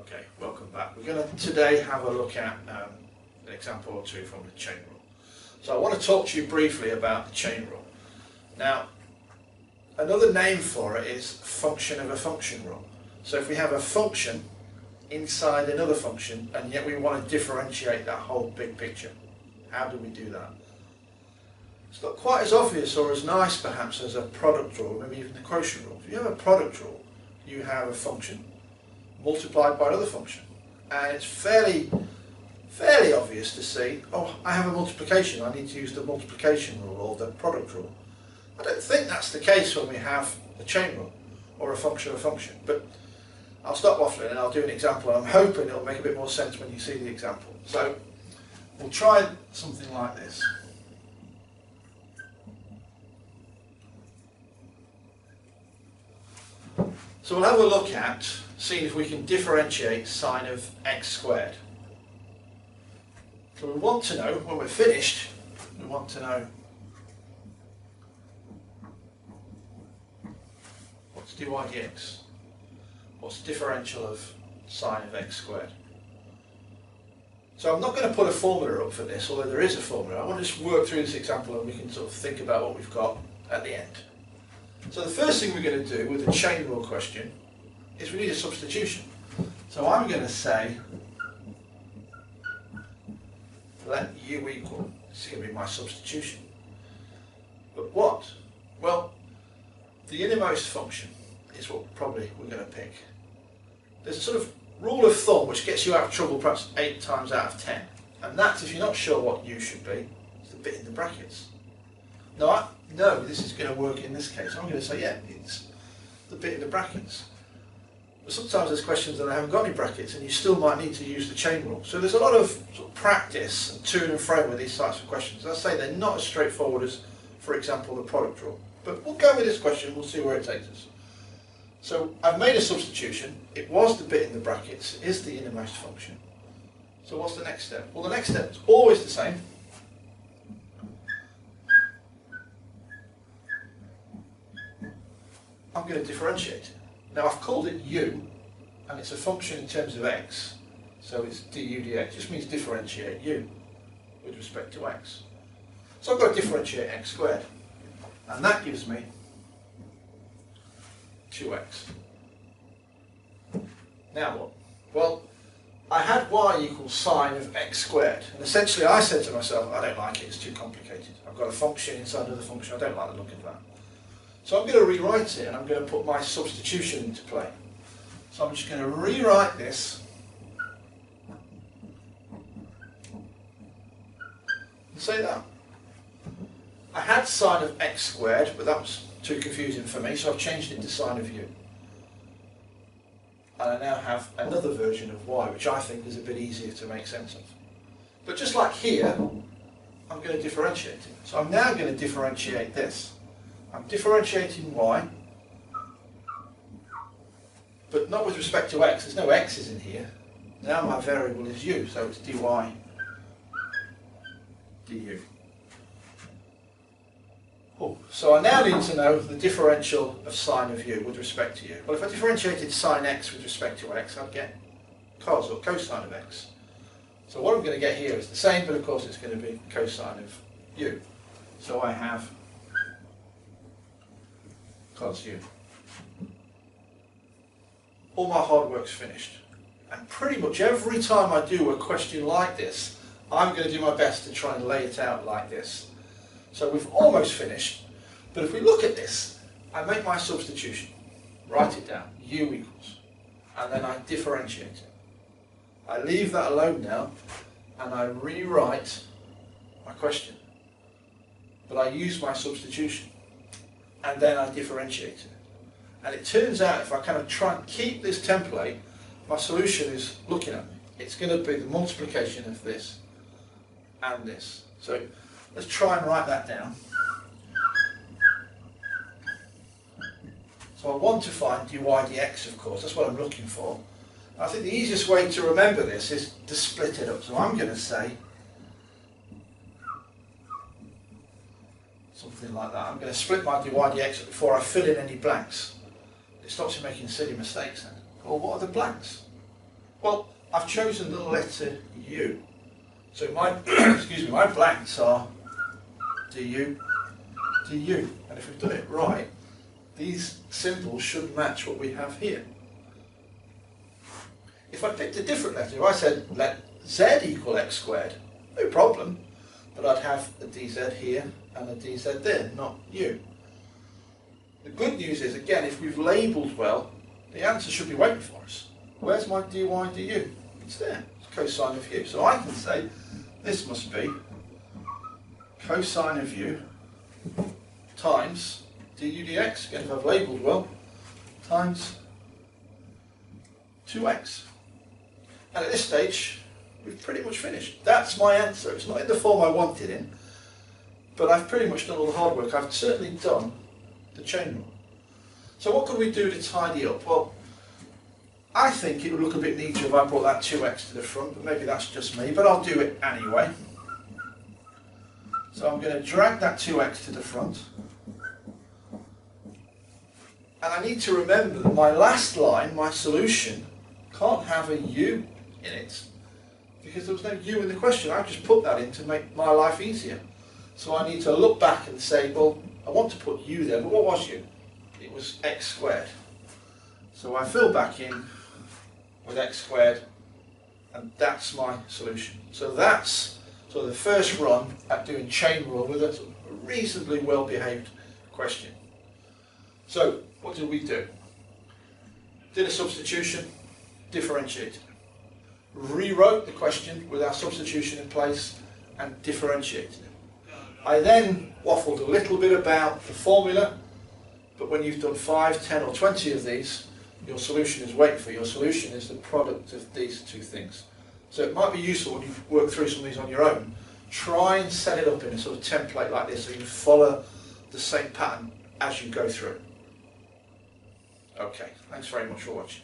Okay, welcome back. We're going to today have a look at an example or two from the chain rule. So I want to talk to you briefly about the chain rule. Now, another name for it is function of a function rule. So if we have a function inside another function and yet we want to differentiate that whole big picture, how do we do that? It's not quite as obvious or as nice perhaps as a product rule, maybe even the quotient rule. If you have a product rule, you have a function multiplied by another function, and it's fairly obvious to see, oh, I have a multiplication, I need to use the multiplication rule or the product rule. I don't think that's the case when we have a chain rule or a function of a function, but I'll stop waffling and I'll do an example, and I'm hoping it'll make a bit more sense when you see the example. So we'll try something like this. So we'll have a look at seeing if we can differentiate sine of x squared. So we want to know, when we're finished, we want to know what's dy dx, what's the differential of sine of x squared. So I'm not going to put a formula up for this, although there is a formula. I want to just work through this example and we can sort of think about what we've got at the end. So the first thing we're going to do with the chain rule question is we need a substitution. So I'm going to say let u equal, this is going to be my substitution. But what? Well, the innermost function is what probably we're going to pick. There's a sort of rule of thumb which gets you out of trouble perhaps 8 times out of 10. And that's, if you're not sure what u should be, it's the bit in the brackets. Now I know this is going to work in this case. I'm going to say, yeah, it's the bit in the brackets. But sometimes there's questions that I haven't got any brackets and you still might need to use the chain rule. So there's a lot of, sort of practice and to and fro with these types of questions. As I say, they're not as straightforward as, for example, the product rule. But we'll go with this question, we'll see where it takes us. So I've made a substitution. It was the bit in the brackets, it is the innermost function. So what's the next step? Well, the next step is always the same. I'm going to differentiate it. Now I've called it u, and it's a function in terms of x, so it's du dx, just means differentiate u with respect to x. So I've got to differentiate x squared, and that gives me 2x. Now what? Well, I had y equals sine of x squared, and essentially I said to myself, I don't like it, it's too complicated. I've got a function inside of the function, I don't like the look of that. So I'm going to rewrite it and I'm going to put my substitution into play. So I'm just going to rewrite this and say that. I had sine of x squared, but that was too confusing for me, so I've changed it to sine of u. And I now have another version of y, which I think is a bit easier to make sense of. But just like here, I'm going to differentiate it. So I'm now going to differentiate this. I'm differentiating y, but not with respect to x. There's no x's in here. Now my variable is u, so it's dy du. Oh, so I now need to know the differential of sine of u with respect to u. Well, if I differentiated sine x with respect to x, I'd get cos or cosine of x. So what I'm going to get here is the same, but of course it's going to be cosine of u. So I have cos u. All my hard work's finished. And pretty much every time I do a question like this, I'm going to do my best to try and lay it out like this. So we've almost finished, but if we look at this, I make my substitution, write it down, u equals, and then I differentiate it. I leave that alone now, and I rewrite my question. But I use my substitution, and then I differentiate it. And it turns out, if I kind of try and keep this template, my solution is looking at me. It's going to be the multiplication of this and this. So let's try and write that down. So I want to find dy dx, of course, that's what I'm looking for. I think the easiest way to remember this is to split it up. So I'm going to say something like that. I'm going to split my dy dx before I fill in any blanks. It stops you making silly mistakes then. Well, what are the blanks? Well, I've chosen the letter U. So my excuse me, my blanks are du, du. And if we've done it right, these symbols should match what we have here. If I picked a different letter, if I said let z equal x squared, no problem, but I'd have a dz here and a dz there, not u. The good news is, again, if we've labelled well, the answer should be waiting for us. Where's my dy du? It's there. It's cosine of u. So I can say this must be cosine of u times du dx, again if I've labelled well, times 2x. And at this stage, we've pretty much finished. That's my answer. It's not in the form I wanted in, but I've pretty much done all the hard work. I've certainly done the chain rule. So what could we do to tidy up? Well, I think it would look a bit neater if I brought that 2x to the front, but maybe that's just me, but I'll do it anyway. So I'm going to drag that 2x to the front. And I need to remember that my last line, my solution, can't have a u in it, because there was no u in the question. I just put that in to make my life easier. So I need to look back and say, well, I want to put u there, but what was u? It was x squared. So I fill back in with x squared, and that's my solution. So that's sort of the first run at doing chain rule with a reasonably well-behaved question. So what did we do? Did a substitution, differentiated. Rewrote the question with our substitution in place and differentiated it. I then waffled a little bit about the formula, but when you've done 5, 10 or 20 of these, your solution is waiting for you. Your solution is the product of these two things. So it might be useful when you work through some of these on your own, try and set it up in a sort of template like this so you follow the same pattern as you go through. Okay, thanks very much for watching.